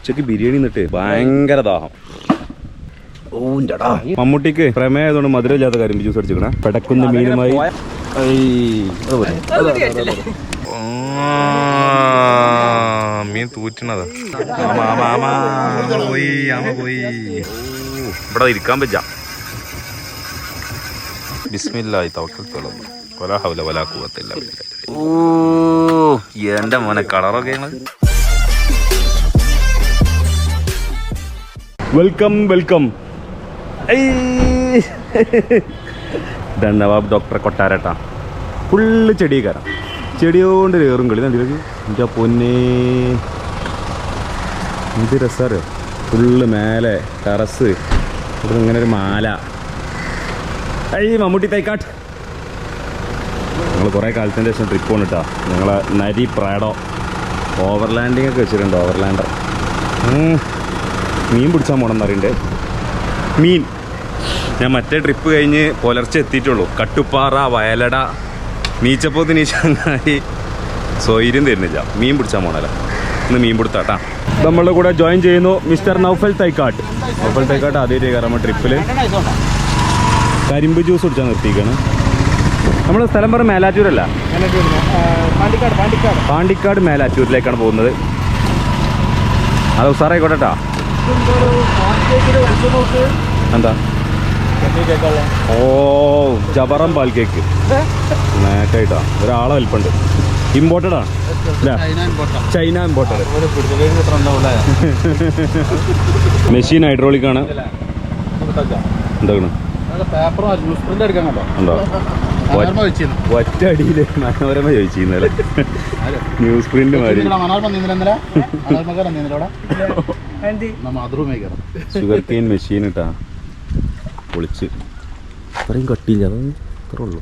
ഉച്ചക്ക് ബിരിയാണി നിന്നിട്ട് ഭയങ്കര ദാഹം. മമ്മൂട്ടിക്ക് പ്രമേയതുകൊണ്ട് മധുരമില്ലാത്ത കരിമ്പ് ജ്യൂസ് അടിച്ചിക്കണേ. പെടക്കുന്ന മീനുമായി മീൻ തൂറ്റണതാ. ഇവിടെ ഇരിക്കാൻ പറ്റാ. ബിസ്മില്ലാഹി തവക്കൽതു അലല്ലാഹ് വലാ ഹൗല വലാ ഖുവത ഇല്ലാ ബില്ലാഹ്. ഓ എന്റെ മോനെ കളറൊക്കെയാണ്. Welcome welcome. നവാബ് ഡോക്ടർ കൊട്ടാരട്ടാ. ഫുള്ള് ചെടിക്കാരാ. ചെടിയോണ്ട് കയറും കളി നടിയിലേക്ക്. എൻ്റെ പൊന്നേ എന്ത് രസമറിയോ. ഫുള്ള് മേലെ ടെറസ്. ഇവിടെ ഇങ്ങനെ ഒരു മാല. മമ്മൂട്ടി തൈക്കാട്ട്. ഞങ്ങൾ കുറേ കാലത്തിൻ്റെ ശേഷം ട്രിപ്പ് പോകണിട്ടാ. ഞങ്ങളെ നരി പ്രാഡോ ഓവർലാൻഡിങ് ഒക്കെ വെച്ചിട്ടുണ്ട്. ഓവർലാൻഡർ മീൻ പിടിച്ചാൽ പോകണമെന്ന് അറിയണ്ടേ. മീൻ ഞാൻ മറ്റേ ട്രിപ്പ് കഴിഞ്ഞ് പുലർച്ചെ എത്തിയിട്ടുള്ളൂ. കട്ടുപ്പാറ, വയലട, നീച്ചപ്പോത്തിന് ചങ്ങായി സ്വൈര്യം തരുന്നില്ല. മീൻ പിടിച്ചാൽ പോകണല്ലോ. ഇന്ന് മീൻ പിടുത്താട്ടാ. നമ്മളുടെ കൂടെ ജോയിൻ ചെയ്യുന്നു മിസ്റ്റർ നൗഫൽ തൈക്കാട്ട്. നൗഫൽ തൈക്കാട്ട് ആദ്യമായിട്ട് കയറാൻ ട്രിപ്പിൽ കരിമ്പ് ജ്യൂസ് കുടിച്ചാൽ നിർത്തിയിരിക്കുകയാണ്. നമ്മൾ സ്ഥലം പറഞ്ഞ മേലാറ്റൂരല്ല, പാണ്ടിക്കാട് മേലാറ്റൂരിലേക്കാണ് പോകുന്നത്. അത് ഉസാറായിക്കോട്ടെട്ടാ. എന്താ? ഓ ജബറം പാൽ കേക്ക് നേക്കായിട്ടാ. ഒരാളെ വലിപ്പുണ്ട്. ഇമ്പോർട്ടഡാണ് അല്ലേ? China imported. മെഷീൻ ഹൈഡ്രോളിക്കാണ്. എന്താണ് ഉണ്ടോ? ഒറ്റ അടിയില് മനോരമ ചോദിച്ചിരുന്നല്ലേ? ന്യൂസ് പ്രിന്റ് മാതിരി. ഷുഗർ കെയിൻ മെഷീൻ ഇട്ടാ പൊളിച്ച്. അത്രയും കട്ടിയില്ല. അത് ഇത്രേ ഉള്ളൂ.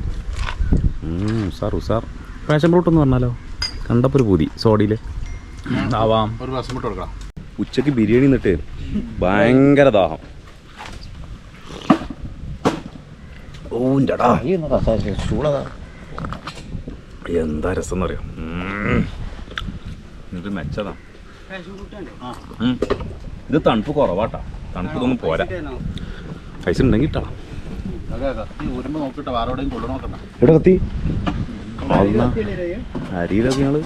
ഉസാർ ഉസാർ. പാഷൻ ഫ്രൂട്ട് എന്ന് പറഞ്ഞാലോ കണ്ടപ്പോൾ ഒരു പൂതി. സോഡിയിൽ ആവാം. ഉച്ചക്ക് ബിരിയാണി നിന്നിട്ട് ഭയങ്കര ദാഹം. എന്താ രസം എന്നറിയാം. എന്നിട്ട് മെച്ചതാ. ഇത് തണുപ്പ് കുറവാട്ടാ. തണുപ്പ് ഇതൊന്നും പോരാ. പൈസ ഉണ്ടെങ്കിൽ ഇട്ടാ. ഇവിടെ കത്തി അരിയിലൊക്കെ ഞങ്ങള്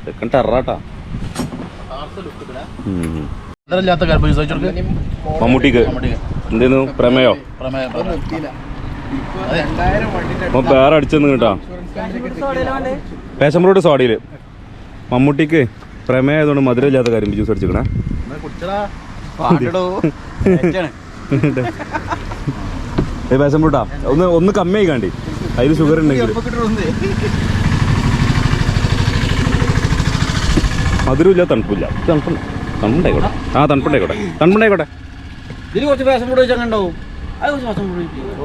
വെക്കണ്ട ടെറാട്ടാ. മമ്മൂട്ടിക്ക് എന്തേന്നു പ്രമേയോ? വേറെ അടിച്ചെന്ന് കേട്ടാ. പാഷൻ ഫ്രൂട്ട് സോഡയില്. മമ്മൂട്ടിക്ക് പ്രമേയം ആയതുകൊണ്ട് മധുരമില്ലാത്ത കരിമ്പ് ജ്യൂസ് അടിച്ചിക്കണേ. പാഷൻ ഫ്രൂട്ടാ. ഒന്ന് കമ്മിയായി കാണ്ടി. അതിൽ ഷുഗർ ഉണ്ടെങ്കിൽ മധുരമില്ല തണുപ്പില്ല. തണുപ്പുണ്ടായിക്കോട്ടെ. തണുപ്പുണ്ടായിക്കോട്ടെ.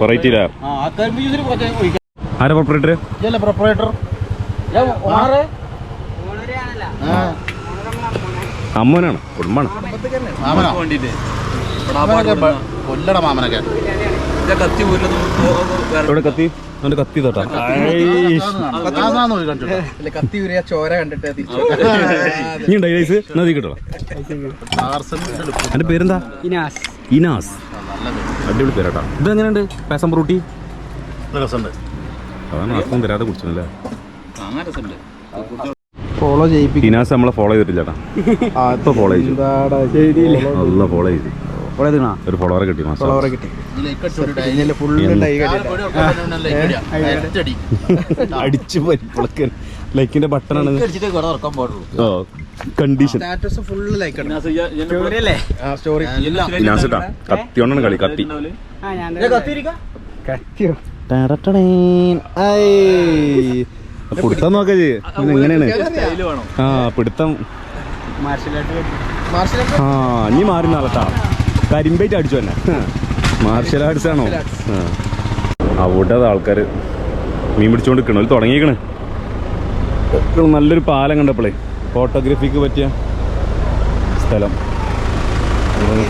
വെറൈറ്റിയില്ല. ആരാ പ്രൊപ്പറേറ്റർ? അമ്മനാണ്. കുടുംബാണ്. ഇവിടെ കത്തി. അവന്റെ കത്തി തൊട്ടാ. നദി കിട്ടോ. എന്റെ പേരെന്താ? ഇനാസ്. അടിപൊളി പേരാട്ടാ. ഇത് എങ്ങനെയുണ്ട് പാഷൻ ഫ്രൂട്ടി? അതാണ് ആർക്കും തരാതെ കുടിച്ചല്ലേ. ഫോളോ ചെയ്യിപ്പിക്കും. ഇനാസ് നമ്മളെ ഫോളോ ചെയ്തിട്ടില്ലാട്ടാ. ഇപ്പൊ ഫോളോ ചെയ്തു. നല്ല ഫോളോ ചെയ്തു. ഒരു ഫോളോവറെ കിട്ടി. അടിച്ചു പരിപ്പൊളക്കൻ. ലൈക്കിന്റെ ബട്ടണാണ്. കണ്ടീഷൻ കത്തിയോണ്ടാണ് കളി. കത്തി പിടുത്തം നോക്ക. എങ്ങനെയാണ് പിടുത്തം? ഇനി മാറി നാളട്ടാ. കരിമ്പേറ്റ് അടിച്ചു തന്നെ. മാർഷൽ ആർട്സ് ആണോ? അവിടെ ആൾക്കാർ മീൻ പിടിച്ചോണ്ട് നിൽക്കണോ? തുടങ്ങിയേക്കണ്. നല്ലൊരു പാലം കണ്ടപ്പോളേ ഫോട്ടോഗ്രാഫിക്ക് പറ്റിയ സ്ഥലം.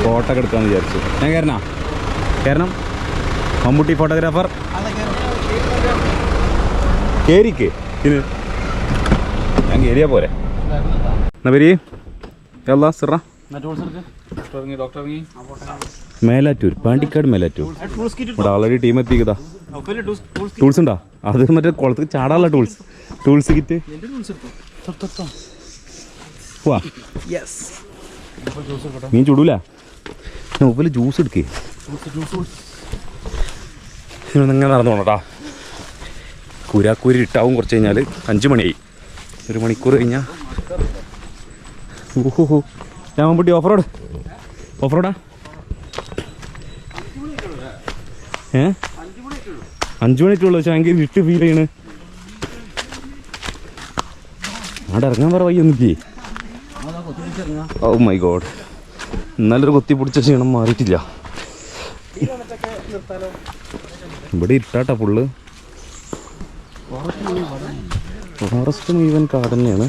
ഫോട്ടോ ഒക്കെ എടുക്കാമെന്ന് വിചാരിച്ചു. ഞാൻ കയറണം. മമ്മൂട്ടി ഫോട്ടോഗ്രാഫർ കേരിക്ക്. ഇത് ഞാൻ കയറിയാ പോരെ. എന്നാ പേര് സിറ മേലാറ്റൂർ, പാണ്ടിക്കാട് മേലാറ്റൂർ. ഇവിടെ ആൾറെഡി ടീം എത്തിക്കതാ. ടൂൾസ് ഉണ്ടോ? അത് മറ്റേ കുളത്തിൽ ചാടാനുള്ള ടൂൾസ് കിറ്റ്. വാ, നീ ചൂടൂല. മൂപ്പല് ജ്യൂസ് എടുക്കേ. നിങ്ങൾ നടന്നോണട്ടാ. കൂരാക്കൂരി ഇട്ടാവും. കുറച്ച് കഴിഞ്ഞാൽ 5 മണിയായി. 1 മണിക്കൂർ കഴിഞ്ഞാൽ ഓഹോ രാമൻകുട്ടി ഓഫറോഡാ. 5 മണിക്കുള്ളൂ. പക്ഷെ ഭയങ്കര വിട്ട് ഫീൽ ചെയ്യണ്. അവിടെ ഇറങ്ങാൻ പറ വയ്യൊന്നില്ലേ. ഓ മൈ ഗോഡ്, എന്നാലൊരു കൊത്തി പിടിച്ച ക്ഷീണം മാറിയിട്ടില്ല. ഇവിടെ ഇട്ടാട്ടാ ഫുള്ള്. ഫോറസ്റ്റ് മുഴുവൻ കാട് തന്നെയാണ്.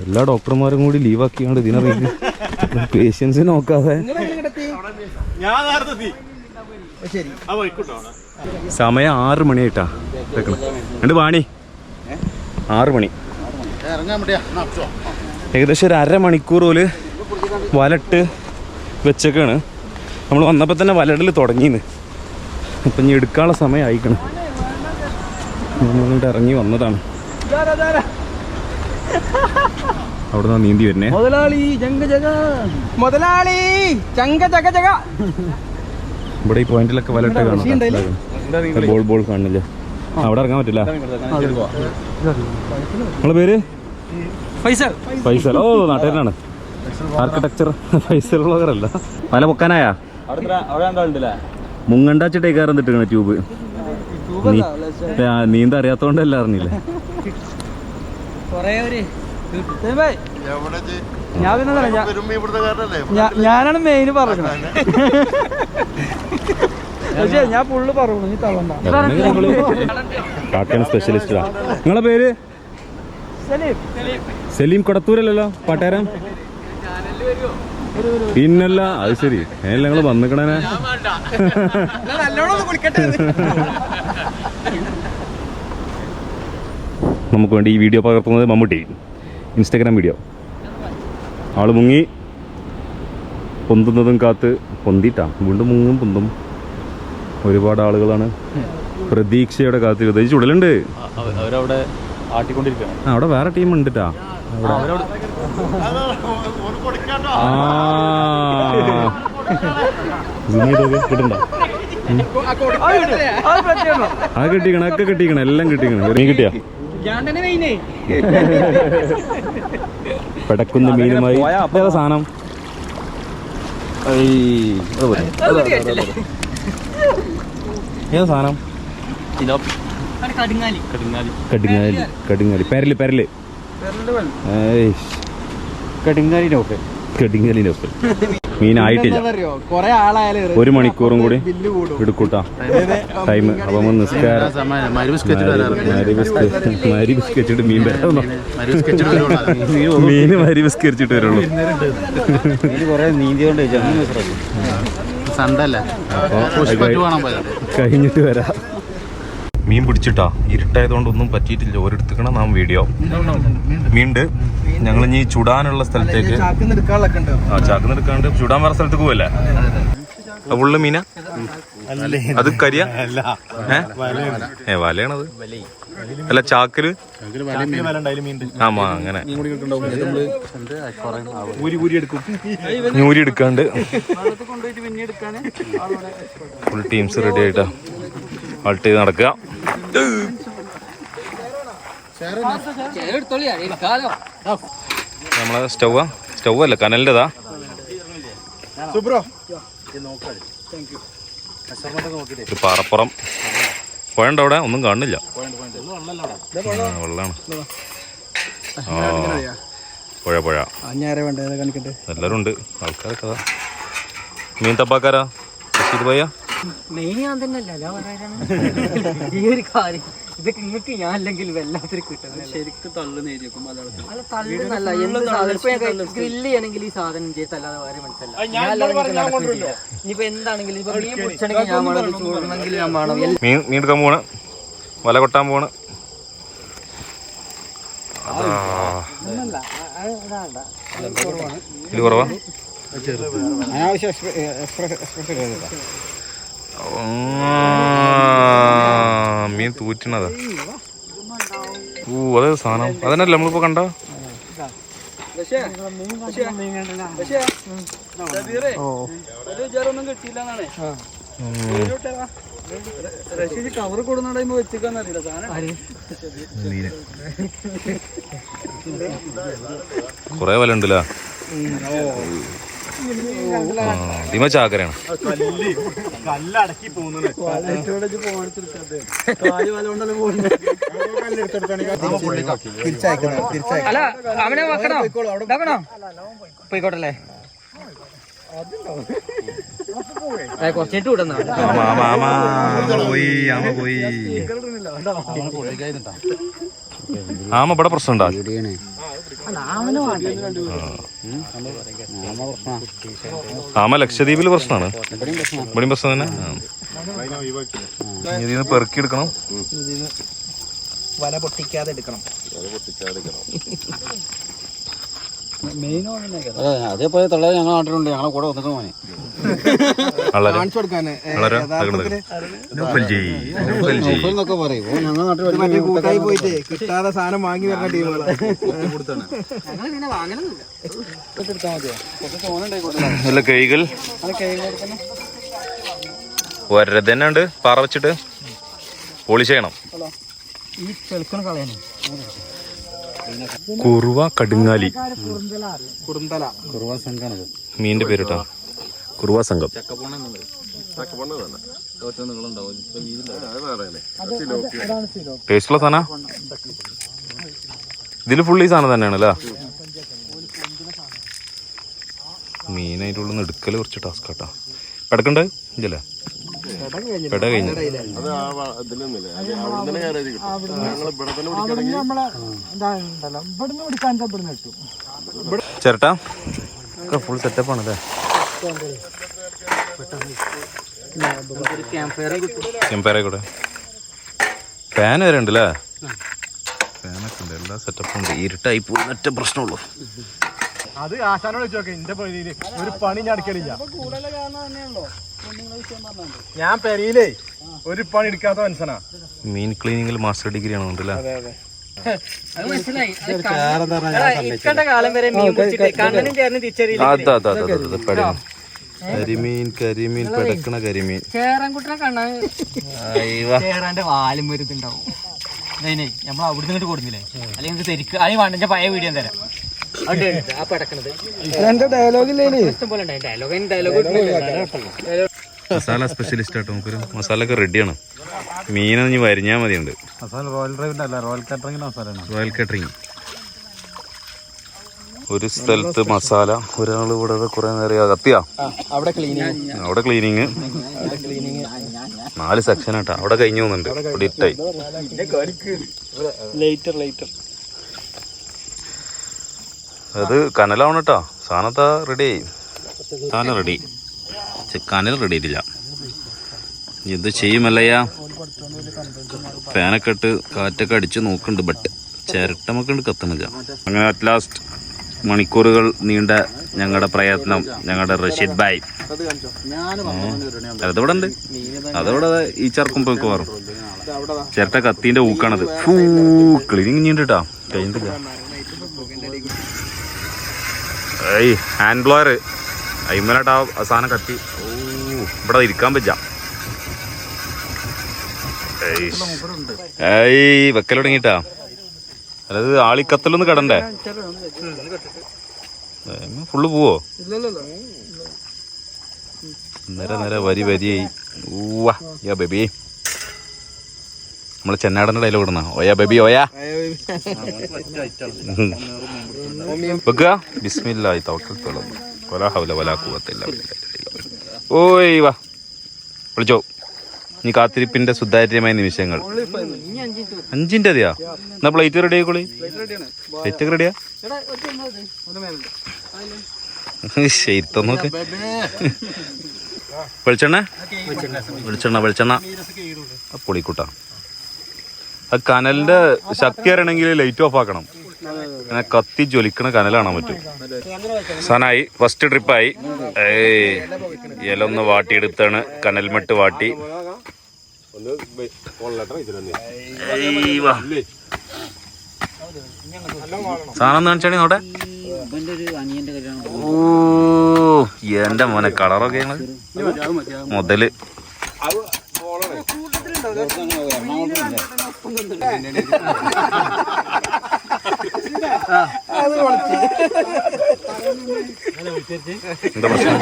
എല്ലാ ഡോക്ടർമാരും കൂടി ലീവാക്കിയാണ്ട് ഇതിനറിയില്ല. പേഷ്യൻസ് നോക്കാതെ. സമയം 6 മണിയായിട്ടാ. രണ്ട് വാണി 6 മണി. ഏകദേശം ഒരു 1/2 മണിക്കൂർ പോലും വലട്ട് വെച്ചൊക്കെയാണ്. നമ്മൾ വന്നപ്പോൾ തന്നെ വലടൽ തുടങ്ങിയെന്ന്. അപ്പം ഇനി എടുക്കാനുള്ള സമയം ആയിക്കണം. നമ്മളിവിടെ ഇറങ്ങി വന്നതാണ്. അവിടെ നിന്നാ നീന്തി വരുന്നേ. ഇവിടെ ഈ പോയിന്റിലൊക്കെ വലട്ട് കാണാം. ബോൾ കാണില്ല. അവിടെ ഇറങ്ങാൻ പറ്റില്ല. നിങ്ങളെ പേര്? ഫൈസൽ. ഓ, നാട്ടുകാരനാണ്. ആർക്കിടെക്ചർ ഫൈസൽ ബ്ലോഗറല്ല. വല പൊക്കാനായാ? മുങ്ങണ്ടാച്ചിട്ടേക്കാറ് എന്നിട്ടാണ് ട്യൂബ്. നീന്ത അറിയാത്തോണ്ടല്ല അറിഞ്ഞില്ല. ഞാനാണ് മെയിന് പറഞ്ഞത്. ഞാൻ ഫുള്ള് പറഞ്ഞു. കാക്കൻ സ്പെഷ്യലിസ്റ്റാ. നിങ്ങളെ പേര്? സലീം. കൊടത്തൂരല്ലോ പാട്ടേരം? പിന്നല്ല. അത് ശരി. ഏല്ല നിങ്ങൾ വന്നിക്കണേ. നമുക്ക് വേണ്ടി ഈ വീഡിയോ പകർത്തുന്നത് മമ്മൂട്ടി. Instagram video. ആള് മുങ്ങി പൊന്തുന്നതും കാത്ത് പൊന്തിട്ടാ. വീണ്ടും മുങ്ങും പൊന്തും. ഒരുപാട് ആളുകളാണ് പ്രതീക്ഷയോടെ കാത്തിരുന്നത്. ഈ ചുടലുണ്ട്. അവിടെ വേറെ ടീം ഉണ്ട് ട്ടാ. അത് കിട്ടിക്കണ, ഒക്കെ കിട്ടിക്കണ, എല്ലാം കിട്ടിക്കണ. മീൻ കിട്ടിയാ? പെടക്കുന്ന മീനുമായി. ഏതാ സാധനം? ഏതാ സാധനം? കടുങ്ങാലി. പെരല്. കടുങ്ങാലിനൊക്കെ മീനായിട്ടില്ല. 1 മണിക്കൂറും കൂടി എടുക്കൂട്ടാ ടൈം. അപ്പം നിസ്കാരം മരി ബിസ്കരിച്ചിട്ട് മീൻ വരാം. മീന് മരി ബിസ്കരിച്ചിട്ട് വരുള്ളൂ. കഴിഞ്ഞിട്ട് വരാം. മീൻ പിടിച്ചിട്ടാ. ഇരുട്ടായതുകൊണ്ട് ഒന്നും പറ്റിയിട്ടില്ല. ഒരിടത്തുക്കണ നാം വീഡിയോ മീനുണ്ട്. ഞങ്ങൾ ഇനി ചുടാനുള്ള സ്ഥലത്തേക്ക് ചാക്കിന്ന് എടുക്കാണ്ട് ചുടാൻ വേറെ സ്ഥലത്തേക്ക് പോവല്ലേ? ഫുള്ള് മീന? അത് കരിയ? വലയാണത്. അല്ല ചാക്കില്. ആമാ അങ്ങനെ ഊരി എടുക്കാണ്ട് ഫുൾ ടീംസ് റെഡി ആയിട്ടാ ആൾട്ട് ചെയ്ത് നടക്കുക. നമ്മളെ സ്റ്റൗ അല്ല, കനലിൻ്റെതാ. ഒരു പാറപ്പുറം. പുഴയുണ്ട് അവിടെ? ഒന്നും കാണുന്നില്ല. വെള്ളമാണ്. പുഴ എല്ലാരും ഉണ്ട്. ആൾക്കാരൊക്കെ മീൻ തപ്പാക്കാരാ പോയാ മെയിൻ ഞാൻ തന്നെയല്ല ഈ ഒരു കാര്യം. ഇതൊക്കെ നിങ്ങൾക്ക് ഞാൻ അല്ലെങ്കിൽ വല്ലാത്തൊരു കിട്ടുന്നത്. ശരിക്കും തള്ളുന്നേരിക്കും. തള്ളുന്നല്ല, എന്ത് സാധനം ഗ്രില്ല് ചെയ്യണമെങ്കിൽ ഈ സാധനം ചെയ്തല്ലാതെ വേറെ മനസ്സിലല്ല. ഇനിയിപ്പോ എന്താണെങ്കിലും ഇപ്പൊ മീൻ പിടിച്ചണെങ്കിൽ ഞാൻ വേണം, ചൂടണമെങ്കിൽ ഞാൻ വേണം. മീൻ എടുക്കാൻ പോണ്, വല കൊട്ടാൻ പോണ്. അതാ ഇത് കുറവാ. മീൻ തൂറ്റണതാ. അതേ സാധനം അതന്നല്ലേ നമ്മളിപ്പോ കണ്ട. കവർ കൊടുന്ന വെച്ചിക്കാന്നറിയില്ല കൊറേ വില ഉണ്ടല്ലോ. ഇതിമ ചാക്കരയാണ്. അല്ല അവനെ വെക്കണോ ഇതാക്കണോ പോയിക്കോട്ടല്ലേ കുറച്ചിട്ട് വിടുന്ന പോയി. ആമ ഇവിടെ പ്രശ്നമുണ്ടാ. ആമ ലക്ഷദ്വീപില് പ്രശ്നമാണ്. ഇവിടെയും പ്രശ്നം തന്നെ. ഇതിന്ന് പെറുക്കിയെടുക്കണം. വല പൊട്ടിക്കാതെ എടുക്കണം. അതേപോലെ തള്ളേ ഞങ്ങൾ നാട്ടിലുണ്ട്. ഞങ്ങളെ കൂടെ വന്നിട്ട് മോനെ കാണിച്ചു കൊടുക്കാന് എന്നൊക്കെ പറയും. ഞങ്ങൾ നാട്ടിൽ കൂട്ടായി പോയിട്ട് കിട്ടാതെ സാധനം വാങ്ങി വരുന്ന ടീമുകളാണ്. അല്ല കൈകൾ ഒരതന്നെ പാറ വെച്ചിട്ട് പോളിഷ് ചെയ്യണം. ഈ ചെളുക്കണ കളയാനേ കുറുവ കടുങ്ങാലി സംഘാണ് മീനിന്റെ പേരിട്ടാ. കുറുവ സംഘം. ടേസ്റ്റുള്ള സാധന. ഇതില് ഫുള്ള് ഈ സാധനം തന്നെയാണ് അല്ലേ. മീനായിട്ടുള്ള എടുക്കല് കുറച്ച് ടാസ്ക് ആട്ടാ. പെടക്കണ്ട് ഇല്ലല്ലേ. പെട കഴിഞ്ഞു. ചേട്ടാ ഫുൾ സെറ്റപ്പ് ആണല്ലേ. ക്യാമ്പ് ആയിക്കോട്ടെ. ഫാൻ വരെ ഉണ്ട് അല്ലേ. ഫാനൊക്കെ ഉണ്ട്. എല്ലാ സെറ്റപ്പും ഉണ്ട്. ഇരുട്ടായി പോയി ഒറ്റ പ്രശ്നമുള്ളൂ. അത് ആശാനോട് വെച്ചോക്കെ എന്റെ പെരിയില് ഒരു പണി ഞാൻ എടുക്കണില്ല. ഞാൻ പെരിയിലേ ഒരു പണി എടുക്കാത്ത മനുഷ്യനാ. മീൻ ക്ലീനിങ്ങിൽ മാസ്റ്റർ ഡിഗ്രി ആണോണ്ടല്ലേ. കരിമീൻ കരിമീൻ പെടക്കണ കരിമീൻ. ചേറാന്റെ വാലും വരുന്നുണ്ടാവും. നമ്മൾ അവിടുന്ന് ഇങ്ങോട്ട് കൊടുത്തില്ലേ. അല്ലെങ്കിൽ ശരിക്കും അതിന് വേണ്ട പഴയ വീഡിയോ തരാം. മസാല സ്പെഷ്യലിസ്റ്റ് ആട്ടോ. നമുക്കൊരു മസാല ഒക്കെ റെഡിയാണ്. മീനൊന്ന് വരിഞ്ഞാൽ മതിയുണ്ട്. Royal Catering. ഒരു സ്ഥലത്ത് മസാല, ഒരാൾ ഇവിടെ കുറെ നേരം കത്തിയാ അവിടെ ക്ലീനിങ് 4 സെക്ഷൻ ആട്ടാ. അവിടെ കഴിഞ്ഞു പോകുന്നുണ്ട്. ഇവിടെ ഇട്ടായി. അത് കനലാവണം കേട്ടോ. സാധനത്താ റെഡി ആയി. സാധനം റെഡി. കനൽ റെഡി ആയിട്ടില്ല. ഇത് ചെയ്യുമല്ലയ്യാ. ഫാനൊക്കെ ഇട്ട് കാറ്റൊക്കെ അടിച്ച് നോക്കുന്നുണ്ട്. ബട്ട് ചിരട്ടമൊക്കെ കത്തണില്ല. അങ്ങനെ അറ്റ് ലാസ്റ്റ് മണിക്കൂറുകൾ നീണ്ട ഞങ്ങളുടെ പ്രയത്നം ഞങ്ങളുടെ റഷീദ് ഭായ് അതവിടെ ഉണ്ട്. അതവിടെ ഈ ചർക്കും പോയിക്ക് മാറും. ചിരട്ട കത്തിന്റെ ഊക്കാണത്. ക്ലീനിങ് നീണ്ടിട്ടാ കഴിഞ്ഞിട്ടില്ല. ഏയ് ഹാൻഡ് ബ്ലോയർ അയിമലാട്ടാ സാധനം കത്തി. ഇവിടെ ഇരിക്കാൻ പറ്റാ. ഏയ് വെക്കൽ തുടങ്ങിട്ടാ. അതായത് ആളിക്കത്തലൊന്ന് കടണ്ടേ. ഫുള്ള് പോവോ? നേരെ വരി വരിയായി. യാ ബേബി. നമ്മള് ചെന്നാടന്റെ ഡയലോഗ് ഇടുന്ന ഓയാ ബേബി ഓയാ വെക്കുക. ബിസ്മില്ലാഹി തവക്കൽതു അലല്ലാഹ് വലാ ഹൗല വലാ ഖുവത ഇല്ലാ ബില്ലാഹ്. ഓയ് വാ വിളിച്ചോ. നീ കാത്തിരിപ്പിന്റെ സുതാര്യമായ നിമിഷങ്ങൾ. 5 മിനിറ്റ് അതെയാ. എന്നാ പ്ലേറ്റ് റെഡി ആയിക്കോളി. പ്ലേറ്റ് ഒക്കെ റെഡിയാ. ശരിത്തോന്നൊക്കെ വെളിച്ചെണ്ണ പൊളിക്കൂട്ടാ. ആ കനലിന്റെ ശക്തി അറിയണമെങ്കിൽ ലൈറ്റ് ഓഫ് ആക്കണം. അങ്ങനെ കത്തി ജ്വലിക്കണ കനൽ കാണാൻ പറ്റും. സാധനമായി ഫസ്റ്റ് ട്രിപ്പായി. ഇല ഒന്ന് വാട്ടിയെടുത്താണ്, കനൽമട്ട് വാട്ടി. സാധനം എന്ന് കാണിച്ചാണി നോട്ടെ. ഓ എന്റെ മോനെ കളറൊക്കെ മുതല് എന്താ പ്രശ്നം?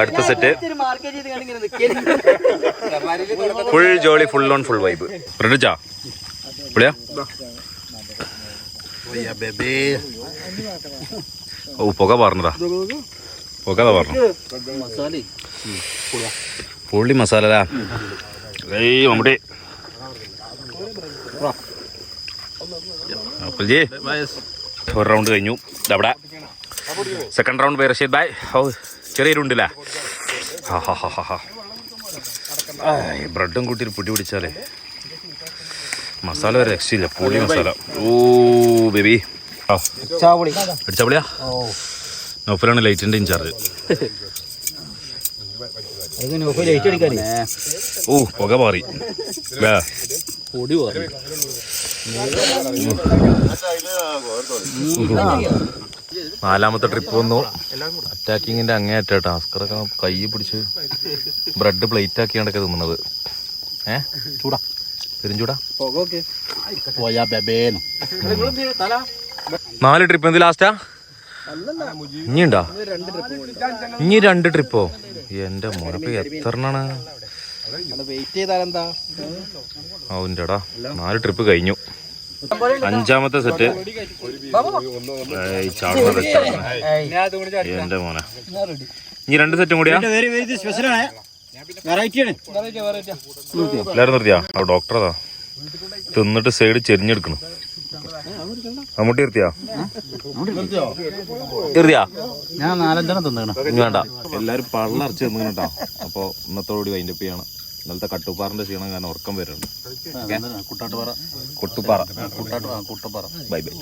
അടുത്ത set full jolly, full on full vibe. റെഡിച്ചാ വിളിയാ? ഓ പുക പറഞ്ഞതാ, പുക പറഞ്ഞു. പുള്ളി മസാല മമ്മൂട്ടി. ഒരു റൗണ്ട് കഴിഞ്ഞു. അവിടെ second round by Rashid bhai. ഓ ചെറിയൊരു ഉണ്ടല്ലേ. ബ്രെഡും കൂട്ടി പൊടി പിടിച്ചാലേ മസാല ഒരു രക്ഷയില്ല. പൊളി മസാല. ഓ ബേബി അടിച്ചാ പൊളിയാ. നൗഫലാണ് ലൈറ്റിന്റെ ഇൻചാർജ്. ഓ പുക പാറി. നാലാമത്തെ ട്രിപ്പ് വന്നു. അറ്റാക്കിങ്ങിന്റെ അങ്ങേയറ്റ ടാസ്കറൊക്കെ കൈ പിടിച്ച് ബ്രെഡ് പ്ലേറ്റ് ആക്കിയാണ്ടൊക്കെ തിന്നുന്നത്. ചൂടാ, പെരിഞ്ചൂടാ. 4 ട്രിപ്പ് എന്ത് ലാസ്റ്റാ? ഇനിയുണ്ടാ? ഇനി 2 ട്രിപ്പോ? എന്റെ മോനപ്പോ എത്രണ്ണാണ്? അവൻ്റെടാ 4 ട്രിപ്പ് കഴിഞ്ഞു. 5ാമത്തെ സെറ്റ് എന്റെ മോനെ. ഇനി 2 സെറ്റും കൂടിയാ? എല്ലാരും നിർത്തിയാ? ഡോക്ടറതാ തിന്നിട്ട് സൈഡ് ചെരിഞ്ഞെടുക്കണം. മമ്മൂട്ടി നിർത്തിയാ? നിർത്തിയാ? ഞാൻ 4-5 തിന്നണം. ഇനി വേണ്ട, എല്ലാരും പള്ളറച്ച് തിന്നു കേട്ടോ. അപ്പൊ ഇന്നത്തോടുകൂടി വൈൻഡപ്പ് ചെയ്യണം. ഇന്നലത്തെ കട്ടുപ്പാറിന്റെ ക്ഷീണം കാരണം ഉറക്കം വരുന്നുണ്ട്. കുട്ടുപാറ. Bye by.